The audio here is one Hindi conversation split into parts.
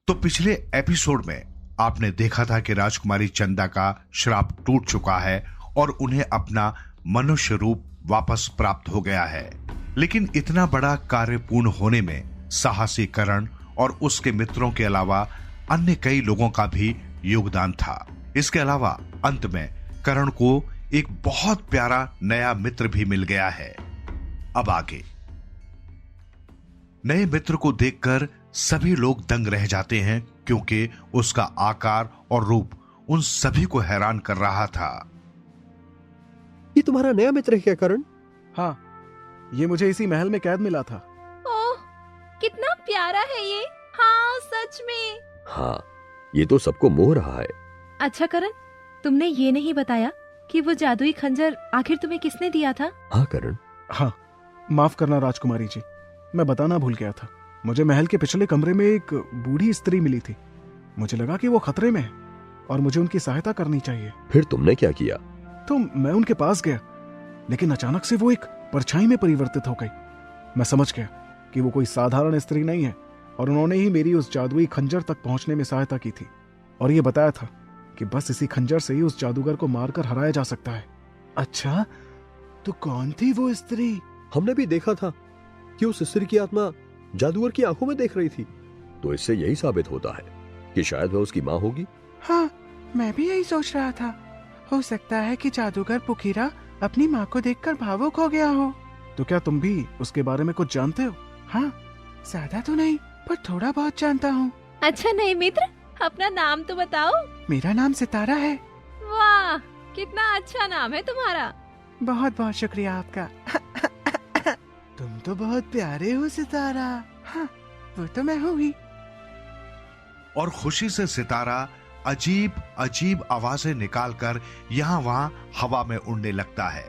तो पिछले एपिसोड में आपने देखा था कि राजकुमारी चंदा का श्राप टूट चुका है और उन्हें अपना मनुष्य रूप वापस प्राप्त हो गया है। लेकिन इतना बड़ा कार्य पूर्ण होने में साहसी करण और उसके मित्रों के अलावा अन्य कई लोगों का भी योगदान था। इसके अलावा अंत में करण को एक बहुत प्यारा नया मित्र भी मिल गया है। अब आगे नए मित्र को देखकर सभी लोग दंग रह जाते हैं, क्योंकि उसका आकार और रूप उन सभी को हैरान कर रहा था। ये तुम्हारा नया मित्र है क्या करण? हाँ, ये मुझे इसी महल में कैद मिला था। ओह, कितना प्यारा है ये। हाँ, सच में। हाँ, ये तो सबको मोह रहा है। अच्छा करण, तुमने ये नहीं बताया कि वो जादुई खंजर आखिर तुम्हें किसने दिया था? हाँ करण। हाँ, माफ करना राजकुमारी जी, मैं बताना भूल गया था। मुझे महल के पिछले कमरे में एक बूढ़ी स्त्री मिली थी। मुझे लगा कि वो खतरे में है और मुझे उनकी सहायता करनी चाहिए। फिर तुमने क्या किया? तो मैं उनके पास गया, लेकिन अचानक से वो एक परछाई में परिवर्तित हो गई। मैं समझ गया कि वो कोई साधारण स्त्री नहीं है और उन्होंने ही मेरी उस जादुई खंजर तक पहुंचने में सहायता की थी और ये बताया था कि बस इसी खंजर से ही उस जादूगर को मारकर हराया जा सकता है। अच्छा, तो कौन थी वो स्त्री? हमने भी देखा था कि उस स्त्री की आत्मा जादूगर की आंखों में देख रही थी, तो इससे यही साबित होता है कि शायद वह उसकी माँ होगी। हाँ, मैं भी यही सोच रहा था। हो सकता है कि जादूगर पुकीरा अपनी माँ को देखकर भावुक हो गया हो। तो क्या तुम भी उसके बारे में कुछ जानते हो? हाँ, ज्यादा तो नहीं, पर थोड़ा बहुत जानता हूँ। अच्छा नए मित्र, अपना नाम तो बताओ। मेरा नाम सितारा है। वाह, कितना अच्छा नाम है तुम्हारा। बहुत बहुत शुक्रिया आपका। तुम तो बहुत प्यारे हो सितारा। हाँ, वो तो मैं हूँ ही। और खुशी से सितारा अजीब अजीब आवाजें निकालकर यहाँ वहाँ हवा में उड़ने लगता है।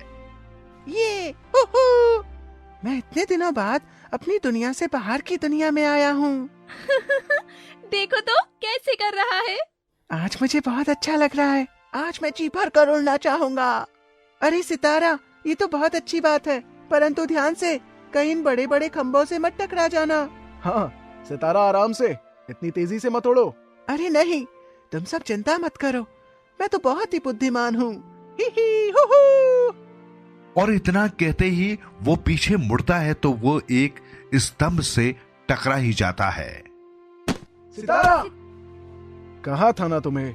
ये हू, मैं इतने दिनों बाद अपनी दुनिया से बाहर की दुनिया में आया हूँ। देखो तो कैसे कर रहा है। आज मुझे बहुत अच्छा लग रहा है। आज मैं जी भर कर उड़ना चाहूंगा। अरे सितारा, ये तो बहुत अच्छी बात है, परंतु ध्यान से कहीं इन बड़े बड़े खंभों से मत टकरा जाना। हाँ सितारा, आराम से, इतनी तेजी से मत उड़ो। अरे नहीं, तुम सब चिंता मत करो, मैं तो बहुत ही बुद्धिमान हूँ। ही ही हू हू। और इतना कहते ही वो पीछे मुड़ता है तो वो एक स्तंभ से टकरा ही जाता है। सितारा, कहा था ना तुम्हें।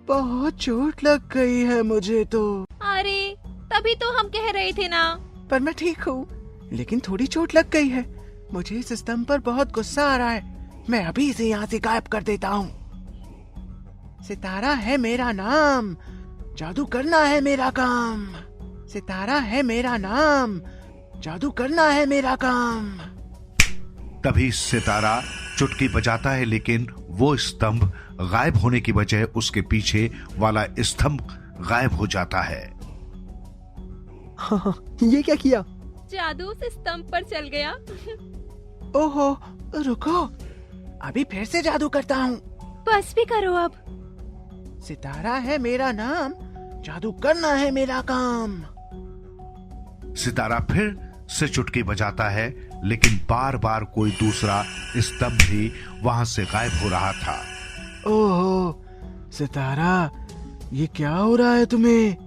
बहुत चोट लग गई है मुझे तो। अरे तभी तो हम कह रहे थे ना। पर मैं ठीक हूँ, लेकिन थोड़ी चोट लग गई है। मुझे इस स्तंभ पर बहुत गुस्सा आ रहा है। मैं अभी इसे यहाँ से गायब कर देता हूँ। सितारा है मेरा नाम, जादू करना है मेरा काम। सितारा है मेरा नाम, जादू करना है मेरा काम। तभी सितारा चुटकी बजाता है, लेकिन वो स्तंभ गायब होने की बजाय उसके पीछे वाला स्तंभ गायब हो जाता है। हाँ, ये क्या किया? जादू उस स्तंभ पर चल गया। ओहो, रुको, अभी फिर से जादू करता हूँ। बस भी करो अब। सितारा है मेरा नाम, जादू करना है मेरा काम। सितारा फिर से चुटकी बजाता है, लेकिन बार बार कोई दूसरा स्तंभ भी वहां से गायब हो रहा था। ओहो सितारा, ये क्या हो रहा है तुम्हें?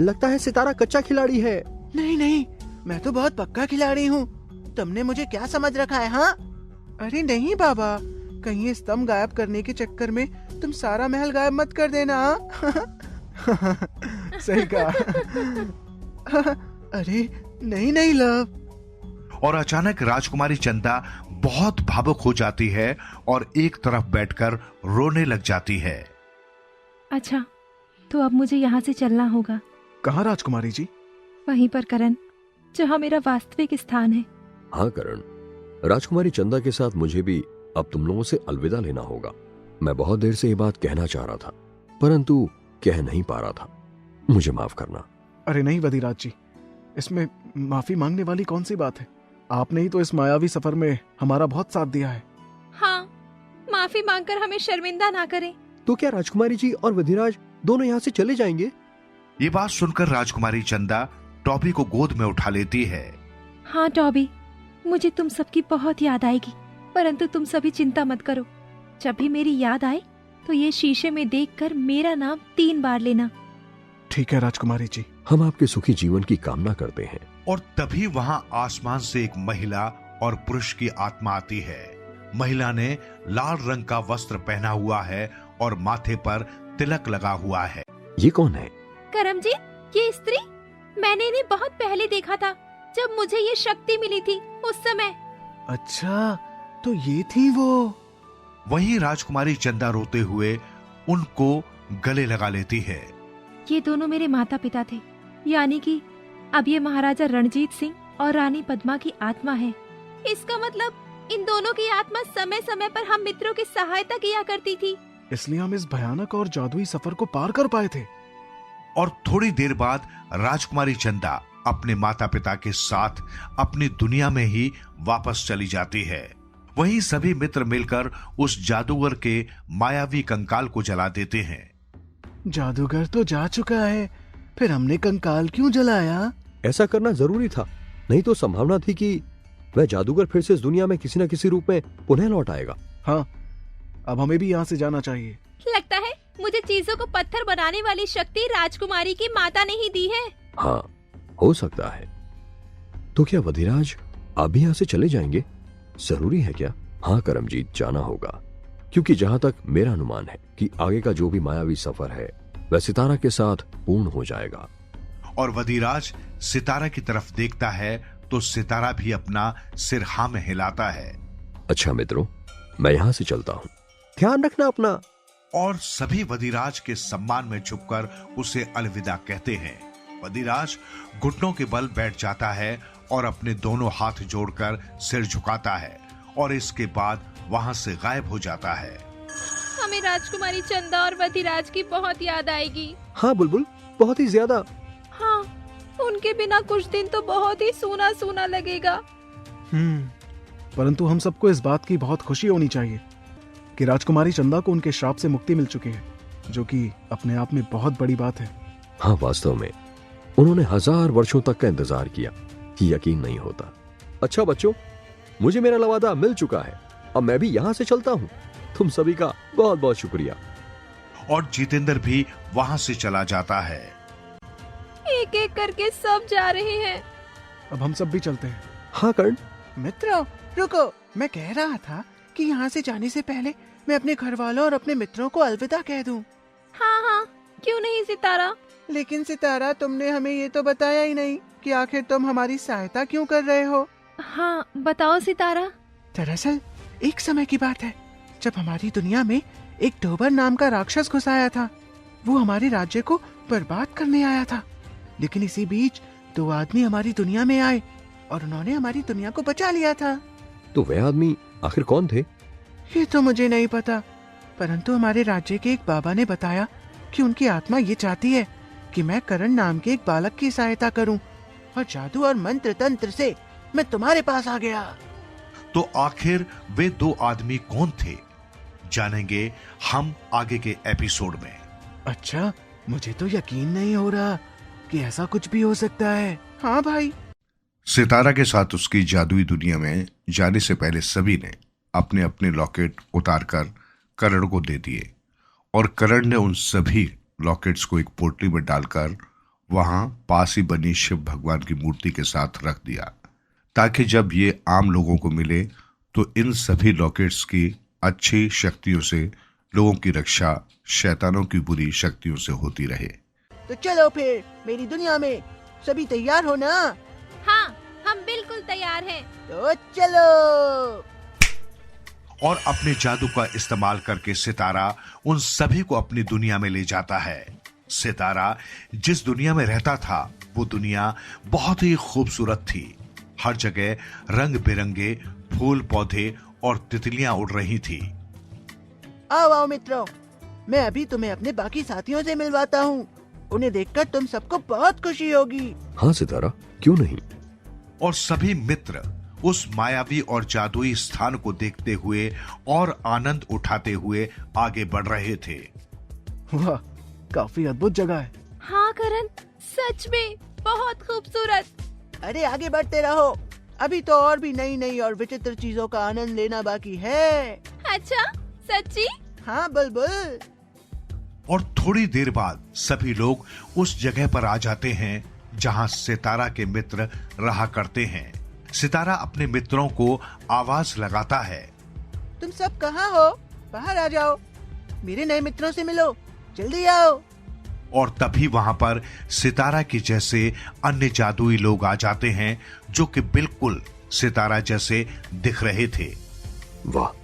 लगता है सितारा कच्चा खिलाड़ी है। नहीं नहीं, मैं तो बहुत पक्का खिलाड़ी हूँ। तुमने मुझे क्या समझ रखा है? हाँ, अरे नहीं बाबा, कहीं ये स्तंभ गायब करने के चक्कर में तुम सारा महल गायब मत कर देना। सही कहा। अरे नहीं नहीं लव। और अचानक राजकुमारी चंदा बहुत भावुक हो जाती है और एक तरफ बैठकर रोने लग जाती है। अच्छा, तो अब मुझे यहाँ से चलना होगा। कहाँ राजकुमारी जी? वहीं पर करण, जहाँ मेरा वास्तविक स्थान है। हाँ करण, राजकुमारी चंदा के साथ मुझे भी अब तुम लोगों से अलविदा लेना होगा। मैं बहुत देर से ये बात कहना चाह रहा था, परंतु कह नहीं पा रहा था। मुझे माफ करना। अरे नहीं वधिराज जी, इसमें माफी मांगने वाली कौन सी बात है? आपने ही तो इस मायावी सफर में हमारा बहुत साथ दिया है। हाँ, माफी मांगकर हमें शर्मिंदा ना करें। तो क्या राजकुमारी जी और वधिराज दोनों यहाँ से चले जाएंगे? ये बात सुनकर राजकुमारी चंदा टॉबी को गोद में उठा लेती है। हाँ टॉबी, मुझे तुम सबकी बहुत याद आएगी, परंतु तुम सभी चिंता मत करो। जब भी मेरी याद आए तो ये शीशे में देखकर मेरा नाम 3 बार लेना। ठीक है राजकुमारी जी। हम आपके सुखी जीवन की कामना करते हैं। और तभी वहां आसमान से एक महिला और पुरुष की आत्मा आती है। महिला ने लाल रंग का वस्त्र पहना हुआ है और माथे पर तिलक लगा हुआ है। ये कौन है? करमजीत, ये स्त्री मैंने इन्हें बहुत पहले देखा था, जब मुझे ये शक्ति मिली थी उस समय। अच्छा, तो ये थी वो। वहीं राजकुमारी चंदा रोते हुए उनको गले लगा लेती है। ये दोनों मेरे माता पिता थे, यानी कि अब ये महाराजा रणजीत सिंह और रानी पद्मा की आत्मा है। इसका मतलब इन दोनों की आत्मा समय समय पर हम मित्रों की सहायता किया करती थी। इसलिए हम इस भयानक और जादुई सफर को पार कर पाए थे। और थोड़ी देर बाद राजकुमारी चंदा अपने माता पिता के साथ अपनी दुनिया में ही वापस चली जाती है। वहीं सभी मित्र मिलकर उस जादूगर के मायावी कंकाल को जला देते हैं। जादूगर तो जा चुका है, फिर हमने कंकाल क्यों जलाया? ऐसा करना जरूरी था, नहीं तो संभावना थी कि वह जादूगर फिर से इस दुनिया में किसी न किसी रूप में पुनः लौट आएगा। हाँ, अब हमें भी यहाँ से जाना चाहिए। लगता है मुझे चीजों को पत्थर बनाने वाली शक्ति राजकुमारी की माता ने ही दी है। हाँ, हो सकता है। तो क्या वधिराज आप भी यहाँ से चले जाएंगे? जरूरी है क्या? हाँ करमजीत, जाना होगा, क्योंकि जहाँ तक मेरा अनुमान है कि आगे का जो भी मायावी सफर है वह सितारा के साथ पूर्ण हो जाएगा। और वधिराज सितारा की तरफ देखता है तो सितारा भी अपना सिर हाँ में हिलाता है। अच्छा मित्रों, मैं यहाँ से चलता हूँ, ध्यान रखना अपना। और सभी वधिराज के सम्मान में झुककर उसे अलविदा कहते हैं। वधिराज घुटनों के बल बैठ जाता है और अपने दोनों हाथ जोड़कर सिर झुकाता है और इसके बाद वहां से गायब हो जाता है। हमें राजकुमारी चंदा और वधिराज की बहुत याद आएगी। हाँ बुलबुल, बहुत ही ज्यादा। हाँ, उनके बिना कुछ दिन तो बहुत ही सूना सूना लगेगा। परंतु हम सबको इस बात की बहुत खुशी होनी चाहिए कि राजकुमारी चंदा को उनके श्राप से मुक्ति मिल चुकी है, जो कि अपने आप में बहुत बड़ी बात है। हाँ, वास्तव में उन्होंने 1000 वर्षों तक का इंतजार किया, यकीन नहीं होता। अच्छा बच्चों, मुझे मेरा लवादा मिल चुका है, अब मैं भी यहाँ से चलता हूँ। तुम सभी का बहुत बहुत शुक्रिया। और जितेंद्र भी वहां से चला जाता है। एक एक करके सब जा रहे हैं। अब हम सब भी चलते हैं। हाँ कर्ण। मित्रों रुको, मैं कह रहा था कि यहाँ से जाने से पहले मैं अपने घर वालों और अपने मित्रों को अलविदा कह दूं। हाँ हाँ, क्यों नहीं सितारा? लेकिन सितारा, तुमने हमें ये तो बताया ही नहीं कि आखिर तुम हमारी सहायता क्यों कर रहे हो। हाँ बताओ सितारा। दरअसल एक समय की बात है जब हमारी दुनिया में एक डोबर नाम का राक्षस घुस आया था। वो हमारे राज्य को बर्बाद करने आया था, लेकिन इसी बीच 2 आदमी हमारी दुनिया में आए और उन्होंने हमारी दुनिया को बचा लिया था। तो वह आदमी आखिर कौन थे? ये तो मुझे नहीं पता, परंतु हमारे राज्य के एक बाबा ने बताया कि उनकी आत्मा ये चाहती है कि मैं करण नाम के एक बालक की सहायता करूं, और जादू और मंत्र तंत्र से मैं तुम्हारे पास आ गया। तो आखिर वे 2 आदमी कौन थे, जानेंगे हम आगे के एपिसोड में। अच्छा, मुझे तो यकीन नहीं हो रहा कि ऐसा कुछ भी हो सकता है। हाँ भाई। सितारा के साथ उसकी जादुई दुनिया में जाने से पहले सभी ने अपने अपने लॉकेट उतारकर करण को दे दिए और करण ने उन सभी लॉकेट्स को एक पोटली में डालकर वहां पास ही बनी शिव भगवान की मूर्ति के साथ रख दिया, ताकि जब ये आम लोगों को मिले तो इन सभी लॉकेट्स की अच्छी शक्तियों से लोगों की रक्षा शैतानों की बुरी शक्तियों से होती रहे। तो चलो फिर मेरी दुनिया में सभी तैयार हो ना? हाँ, हम बिल्कुल तैयार हैं। तो चलो। और अपने जादू का इस्तेमाल करके सितारा उन सभी को अपनी दुनिया में ले जाता है। सितारा जिस दुनिया में रहता था वो दुनिया बहुत ही खूबसूरत थी। हर जगह रंग बिरंगे फूल पौधे और तितलियां उड़ रही थी। आओ आओ मित्रों, मैं अभी तुम्हें अपने बाकी साथियों से मिलवाता हूँ। उन्हें देखकर तुम सबको बहुत खुशी होगी। हाँ सितारा, क्यों नहीं। और सभी मित्र उस मायावी और जादुई स्थान को देखते हुए और आनंद उठाते हुए आगे बढ़ रहे थे। वाह, काफी अद्भुत जगह है। हाँ करण, सच में बहुत खूबसूरत। अरे आगे बढ़ते रहो, अभी तो और भी नई नई और विचित्र चीजों का आनंद लेना बाकी है। अच्छा, सच्ची? हाँ बुलबुल। और थोड़ी देर बाद सभी लोग उस जगह पर आ जाते हैं जहां सितारा के मित्र रहा करते हैं। सितारा अपने मित्रों को आवाज लगाता है। तुम सब कहाँ हो? बाहर आ जाओ, मेरे नए मित्रों से मिलो, जल्दी आओ। और तभी वहां पर सितारा के जैसे अन्य जादुई लोग आ जाते हैं जो कि बिल्कुल सितारा जैसे दिख रहे थे। वाह,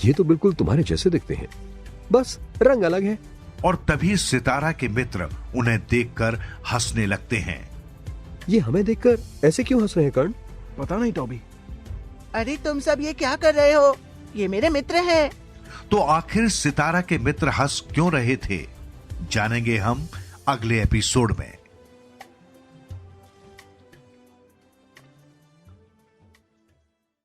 ये तो बिल्कुल तुम्हारे जैसे दिखते हैं, बस रंग अलग है। और तभी सितारा के मित्र उन्हें देखकर हंसने लगते हैं। ये हमें देखकर ऐसे क्यों हंस रहे हैं कर्ण? पता नहीं टॉबी। अरे तुम सब ये क्या कर रहे हो? ये मेरे मित्र हैं। तो आखिर सितारा के मित्र हंस क्यों रहे थे, जानेंगे हम अगले एपिसोड में।